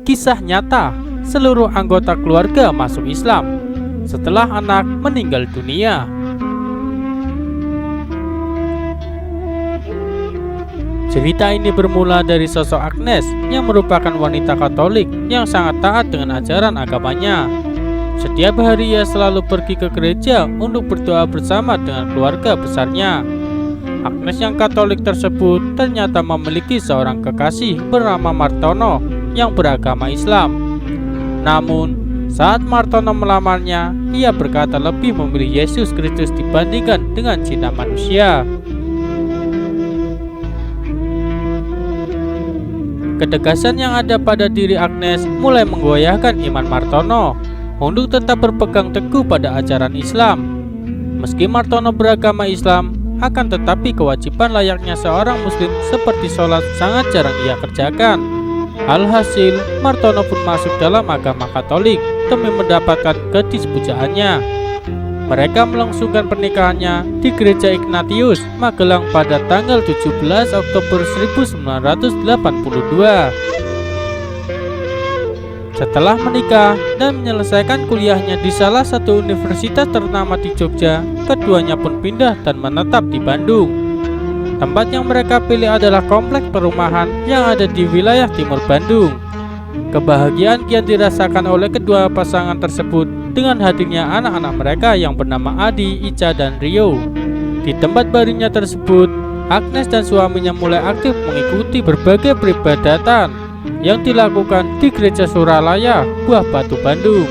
Kisah nyata seluruh anggota keluarga masuk Islam setelah anak meninggal dunia. Cerita ini bermula dari sosok Agnes yang merupakan wanita Katolik yang sangat taat dengan ajaran agamanya. Setiap hari ia selalu pergi ke gereja untuk berdoa bersama dengan keluarga besarnya. Agnes yang Katolik tersebut ternyata memiliki seorang kekasih bernama Martono yang beragama Islam. Namun, saat Martono melamarnya, ia berkata lebih memilih Yesus Kristus dibandingkan dengan cinta manusia. Ketegasan yang ada pada diri Agnes mulai menggoyahkan iman Martono untuk tetap berpegang teguh pada ajaran Islam. Meski Martono beragama Islam, akan tetapi kewajiban layaknya seorang muslim seperti sholat sangat jarang ia kerjakan. Alhasil, Martono pun masuk dalam agama Katolik demi mendapatkan gadis pujaannya. Mereka melangsungkan pernikahannya di Gereja Ignatius, Magelang pada tanggal 17 Oktober 1982. Setelah menikah dan menyelesaikan kuliahnya di salah satu universitas ternama di Jogja, keduanya pun pindah dan menetap di Bandung. Tempat yang mereka pilih adalah kompleks perumahan yang ada di wilayah timur Bandung. Kebahagiaan kian dirasakan oleh kedua pasangan tersebut dengan hadirnya anak-anak mereka yang bernama Adi, Ica, dan Rio. Di tempat barunya tersebut, Agnes dan suaminya mulai aktif mengikuti berbagai peribadatan yang dilakukan di Gereja Suralaya, Buah Batu, Bandung.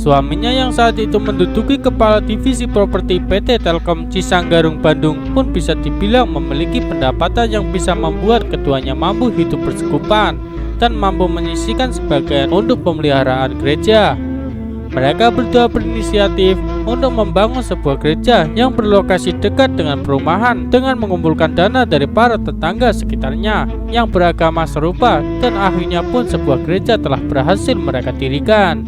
Suaminya yang saat itu menduduki kepala divisi properti PT Telkom Cisanggarung, Bandung pun bisa dibilang memiliki pendapatan yang bisa membuat keduanya mampu hidup berkecukupan dan mampu menyisihkan sebagian untuk pemeliharaan gereja. Mereka berdua berinisiatif untuk membangun sebuah gereja yang berlokasi dekat dengan perumahan dengan mengumpulkan dana dari para tetangga sekitarnya yang beragama serupa, dan akhirnya pun sebuah gereja telah berhasil mereka dirikan.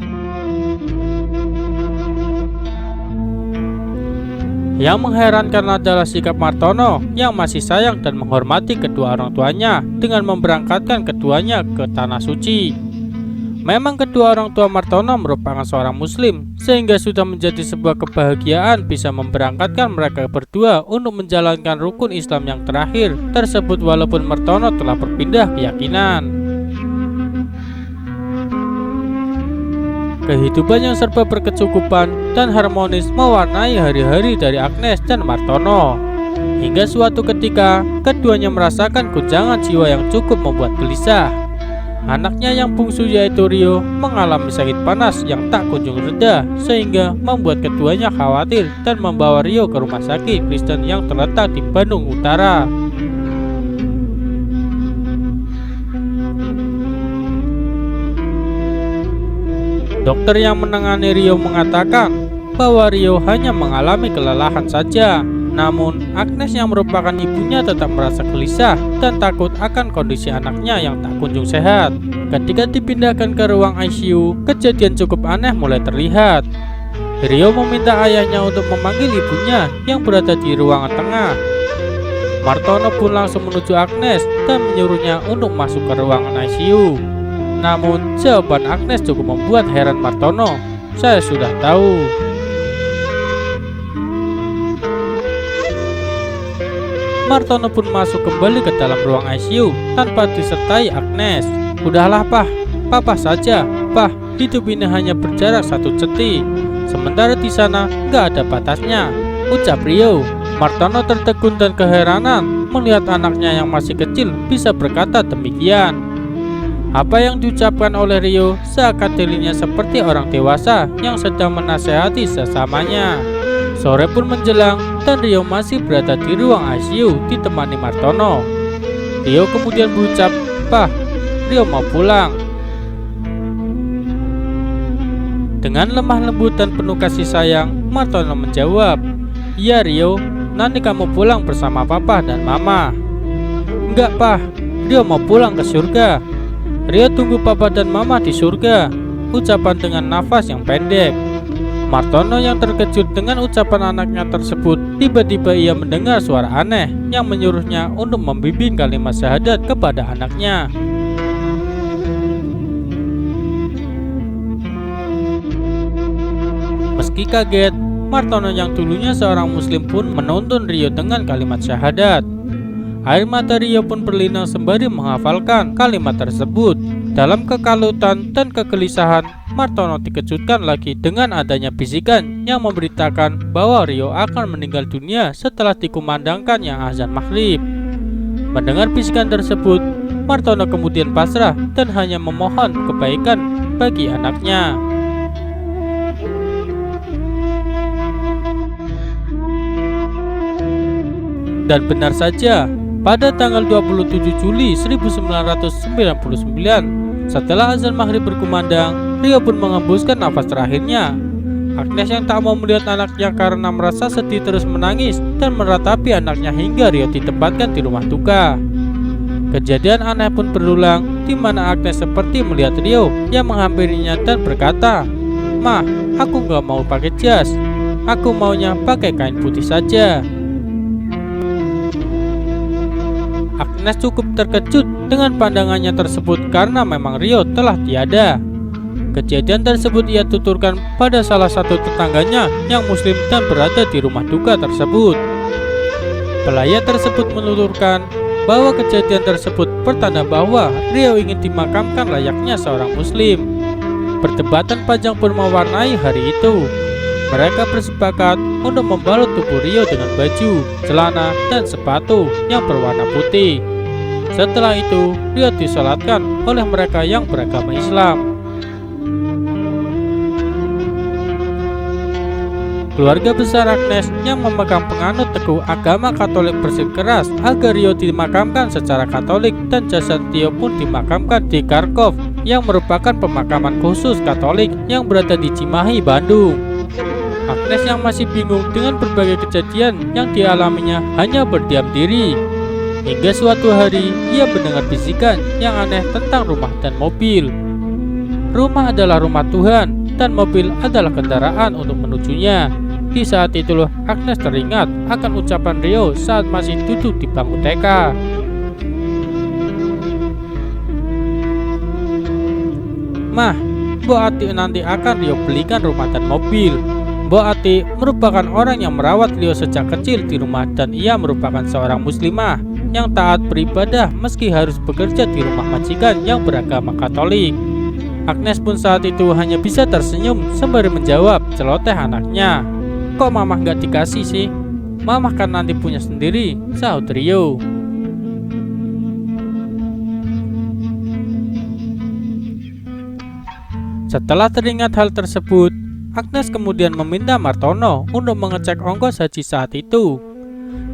Yang mengherankan adalah sikap Martono yang masih sayang dan menghormati kedua orang tuanya dengan memberangkatkan keduanya ke Tanah Suci. Memang kedua orang tua Martono merupakan seorang muslim, sehingga sudah menjadi sebuah kebahagiaan bisa memberangkatkan mereka berdua untuk menjalankan rukun Islam yang terakhir tersebut, walaupun Martono telah berpindah keyakinan. Kehidupan yang serba berkecukupan dan harmonis mewarnai hari-hari dari Agnes dan Martono. Hingga suatu ketika, keduanya merasakan guncangan jiwa yang cukup membuat gelisah. Anaknya yang bungsu yaitu Rio mengalami sakit panas yang tak kunjung reda, sehingga membuat keduanya khawatir dan membawa Rio ke rumah sakit Kristen yang terletak di Bandung Utara. Dokter yang menangani Rio mengatakan bahwa Rio hanya mengalami kelelahan saja. Namun, Agnes yang merupakan ibunya tetap merasa gelisah dan takut akan kondisi anaknya yang tak kunjung sehat. Ketika dipindahkan ke ruang ICU, kejadian cukup aneh mulai terlihat. Rio meminta ayahnya untuk memanggil ibunya yang berada di ruangan tengah. Martono pun langsung menuju Agnes dan menyuruhnya untuk masuk ke ruangan ICU. Namun, jawaban Agnes cukup membuat heran Martono. "Saya sudah tahu." Martono pun masuk kembali ke dalam ruang ICU tanpa disertai Agnes. "Udahlah, Pah. Papa saja. Pah, hidup ini hanya berjarak 1 cm. Sementara di sana nggak ada batasnya," ucap Rio. Martono tertegun dan keheranan melihat anaknya yang masih kecil bisa berkata demikian. Apa yang diucapkan oleh Rio seakan dirinya seperti orang dewasa yang sedang menasehati sesamanya. Sore pun menjelang dan Rio masih berada di ruang ICU ditemani Martono. Rio kemudian berucap, "Pah, Rio mau pulang." Dengan lemah lembut dan penuh kasih sayang, Martono menjawab, "Iya Rio, nanti kamu pulang bersama Papa dan Mama." "Enggak, Pah, Rio mau pulang ke surga." "Rio tunggu Papa dan Mama di surga," ucapan dengan nafas yang pendek. Martono yang terkejut dengan ucapan anaknya tersebut, tiba-tiba ia mendengar suara aneh yang menyuruhnya untuk membimbing kalimat syahadat kepada anaknya. Meski kaget, Martono yang dulunya seorang muslim pun menuntun Rio dengan kalimat syahadat. Air mata Rio pun berlinang sembari menghafalkan kalimat tersebut. Dalam kekalutan dan kegelisahan, Martono dikejutkan lagi dengan adanya bisikan yang memberitakan bahwa Rio akan meninggal dunia setelah dikumandangkannya azan maghrib. Mendengar bisikan tersebut, Martono kemudian pasrah dan hanya memohon kebaikan bagi anaknya. Dan benar saja, pada tanggal 27 Juli 1999, setelah azan maghrib berkumandang, Rio pun mengembuskan nafas terakhirnya. Agnes yang tak mau melihat anaknya karena merasa sedih terus menangis dan meratapi anaknya hingga Rio ditempatkan di rumah duka. Kejadian aneh pun berulang, di mana Agnes seperti melihat Rio yang menghampirinya dan berkata, "Mah, aku gak mau pakai jas, aku maunya pakai kain putih saja." Agnes cukup terkejut dengan pandangannya tersebut karena memang Rio telah tiada. Kejadian tersebut ia tuturkan pada salah satu tetangganya yang muslim dan berada di rumah duka tersebut. Pelayat tersebut menuturkan bahwa kejadian tersebut pertanda bahwa Rio ingin dimakamkan layaknya seorang muslim. Perdebatan panjang pun mewarnai hari itu. Mereka bersepakat untuk membalut tubuh Rio dengan baju, celana, dan sepatu yang berwarna putih. Setelah itu, Rio disolatkan oleh mereka yang beragama Islam. Keluarga besar Agnes yang memegang penganut teguh agama Katolik bersikeras agar Rio dimakamkan secara Katolik dan jasad Rio pun dimakamkan di Kharkov yang merupakan pemakaman khusus Katolik yang berada di Cimahi, Bandung. Agnes yang masih bingung dengan berbagai kejadian yang dialaminya hanya berdiam diri. Hingga suatu hari ia mendengar bisikan yang aneh tentang rumah dan mobil. Rumah adalah rumah Tuhan dan mobil adalah kendaraan untuk menujunya. Di saat itulah Agnes teringat akan ucapan Rio saat masih duduk di bangku TK. "Mah, Bu Ati nanti akan Rio belikan rumah dan mobil." Bu Ati merupakan orang yang merawat Rio sejak kecil di rumah dan ia merupakan seorang muslimah yang taat beribadah meski harus bekerja di rumah majikan yang beragama Katolik. Agnes pun saat itu hanya bisa tersenyum sembari menjawab celoteh anaknya. "Kok mamah gak dikasih sih? Mamah kan nanti punya sendiri," sahut Rio. Setelah teringat hal tersebut, Agnes kemudian meminta Martono untuk mengecek ongkos haji saat itu.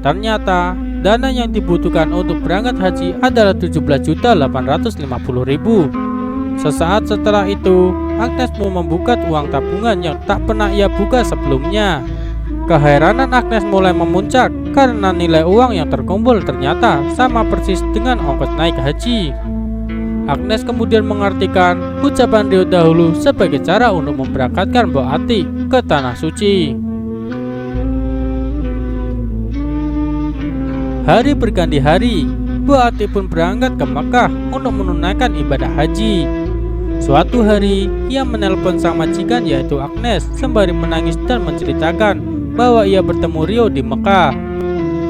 Ternyata dana yang dibutuhkan untuk berangkat haji adalah 17.850.000. Sesaat setelah itu, Agnes mau membuka uang tabungan yang tak pernah ia buka sebelumnya. Keheranan Agnes mulai memuncak karena nilai uang yang terkumpul ternyata sama persis dengan ongkos naik haji. Agnes kemudian mengartikan ucapan Rio dahulu sebagai cara untuk memberangkatkan Bu Ati ke Tanah Suci. Hari berganti hari, Bu Ati pun berangkat ke Mekah untuk menunaikan ibadah haji. Suatu hari, ia menelpon sang majikan yaitu Agnes sembari menangis dan menceritakan bahwa ia bertemu Rio di Mekah.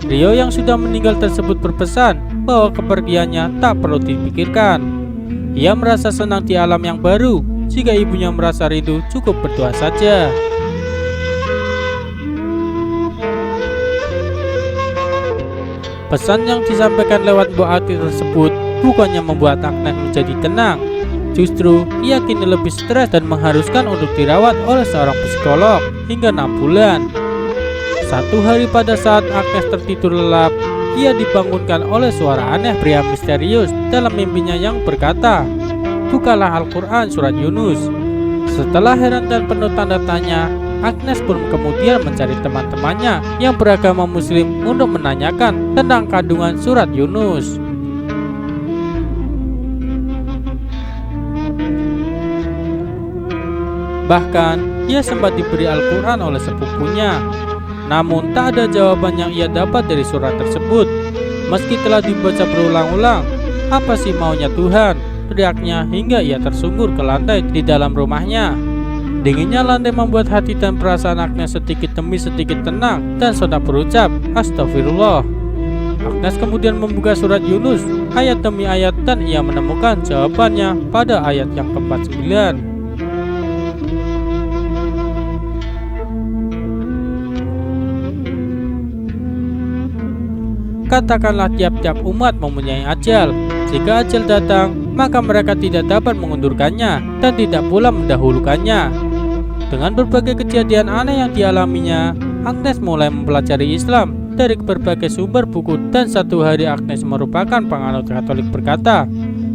Rio yang sudah meninggal tersebut berpesan bahwa kepergiannya tak perlu dipikirkan. Ia merasa senang di alam yang baru. Jika ibunya merasa rindu, cukup berdoa saja. Pesan yang disampaikan lewat Bu Ati tersebut bukannya membuat Agnes menjadi tenang. Justru ia kini lebih stres dan mengharuskan untuk dirawat oleh seorang psikolog hingga 6 bulan. Satu hari pada saat Agnes tertidur lelap, ia dibangunkan oleh suara aneh pria misterius dalam mimpinya yang berkata, "Bukalah Al-Quran surat Yunus." Setelah heran dan penuh tanda tanya, Agnes pun kemudian mencari teman-temannya yang beragama muslim untuk menanyakan tentang kandungan surat Yunus. Bahkan, ia sempat diberi Al-Quran oleh sepupunya. Namun, tak ada jawaban yang ia dapat dari surat tersebut. Meski telah dibaca berulang-ulang, "Apa sih maunya Tuhan?" teriaknya hingga ia tersungkur ke lantai di dalam rumahnya. Dinginnya lantai membuat hati dan perasaan Agnes sedikit demi sedikit tenang dan sontak berucap, "Astagfirullah." Agnes kemudian membuka surat Yunus ayat demi ayat dan ia menemukan jawabannya pada ayat yang ke-49. Katakanlah tiap-tiap umat mempunyai ajal. Jika ajal datang, maka mereka tidak dapat mengundurkannya dan tidak pula mendahulukannya. Dengan berbagai kejadian aneh yang dialaminya, Agnes mulai mempelajari Islam dari berbagai sumber buku dan satu hari Agnes merupakan penganut Katolik berkata,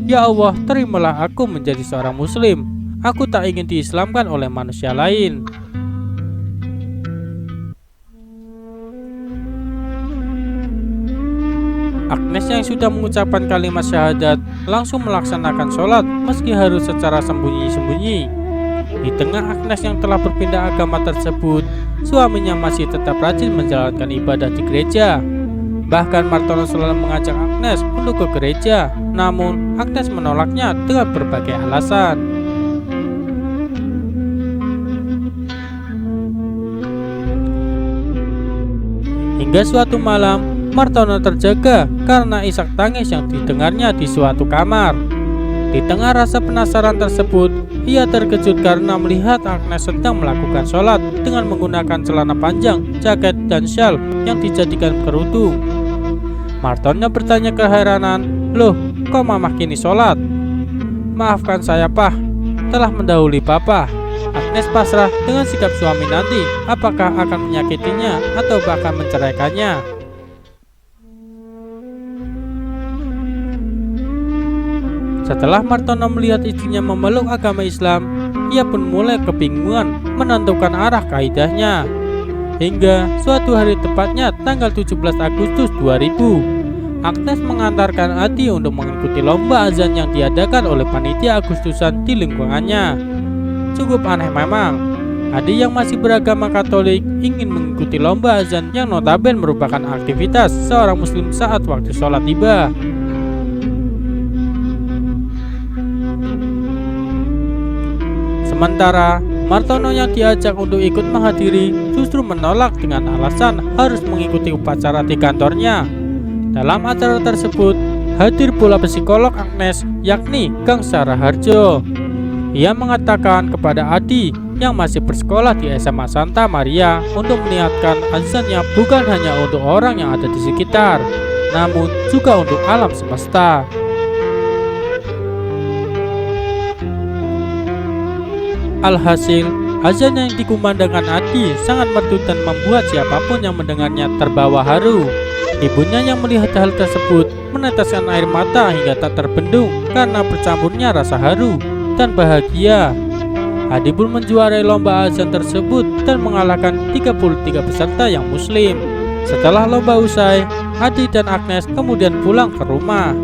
"Ya Allah, terimalah aku menjadi seorang muslim. Aku tak ingin diislamkan oleh manusia lain." Agnes yang sudah mengucapkan kalimat syahadat langsung melaksanakan sholat meski harus secara sembunyi-sembunyi. Di tengah Agnes yang telah berpindah agama tersebut, suaminya masih tetap rajin menjalankan ibadah di gereja. Bahkan Martono selalu mengajak Agnes untuk ke gereja, namun Agnes menolaknya dengan berbagai alasan. Hingga suatu malam, Martono terjaga karena isak tangis yang didengarnya di suatu kamar. Di tengah rasa penasaran tersebut, ia terkejut karena melihat Agnes sedang melakukan sholat dengan menggunakan celana panjang, jaket, dan syal yang dijadikan kerudung. Martono bertanya keheranan, "Loh, kok mamah kini sholat?" "Maafkan saya, Pak, telah mendahului Papa." Agnes pasrah dengan sikap suami nanti, apakah akan menyakitinya atau bahkan menceraikannya. Setelah Martono melihat istrinya memeluk agama Islam, ia pun mulai kebingungan menentukan arah kaidahnya. Hingga suatu hari tepatnya tanggal 17 Agustus 2000, Agnes mengantarkan Adi untuk mengikuti lomba azan yang diadakan oleh panitia Agustusan di lingkungannya. Cukup aneh memang, Adi yang masih beragama Katolik ingin mengikuti lomba azan yang notabene merupakan aktivitas seorang muslim saat waktu sholat tiba. Sementara Martono yang diajak untuk ikut menghadiri justru menolak dengan alasan harus mengikuti upacara di kantornya. Dalam acara tersebut hadir pula psikolog Agnes, yakni Kang Saraharjo. Ia mengatakan kepada Adi yang masih bersekolah di SMA Santa Maria untuk meniatkan azannya bukan hanya untuk orang yang ada di sekitar, namun juga untuk alam semesta. Alhasil, azan yang dikumandangkan Adi sangat merdu dan membuat siapapun yang mendengarnya terbawa haru. Ibunya yang melihat hal tersebut meneteskan air mata hingga tak terbendung karena bercampurnya rasa haru dan bahagia. Adi pun menjuarai lomba azan tersebut dan mengalahkan 33 peserta yang muslim. Setelah lomba usai, Adi dan Agnes kemudian pulang ke rumah.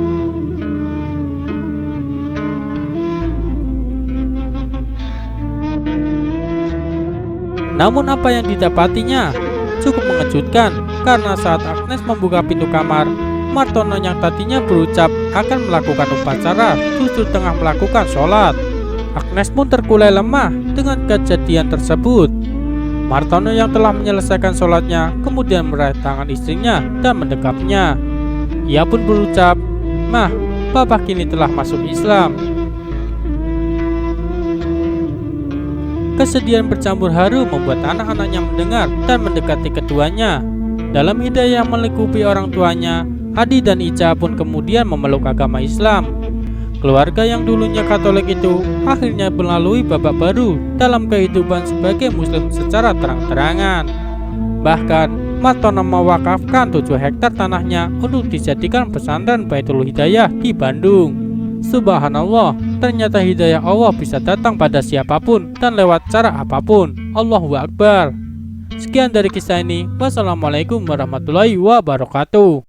Namun apa yang didapatinya cukup mengejutkan karena saat Agnes membuka pintu kamar, Martono yang tadinya berucap akan melakukan upacara justru tengah melakukan sholat. Agnes pun terkulai lemah dengan kejadian tersebut. Martono yang telah menyelesaikan sholatnya kemudian meraih tangan istrinya dan mendekapnya. Ia pun berucap, "Mah, Papa kini telah masuk Islam." Kesedihan bercampur haru membuat anak-anaknya mendengar dan mendekati keduanya. Dalam hidayah melingkupi orang tuanya, Adi dan Ica pun kemudian memeluk agama Islam. Keluarga yang dulunya Katolik itu akhirnya melalui babak baru dalam kehidupan sebagai muslim secara terang-terangan. Bahkan, Martono mewakafkan 7 hektar tanahnya untuk dijadikan pesantren Baitul Hidayah di Bandung. Subhanallah, ternyata hidayah Allah bisa datang pada siapapun dan lewat cara apapun. Allahu Akbar. Sekian dari kisah ini. Wassalamualaikum warahmatullahi wabarakatuh.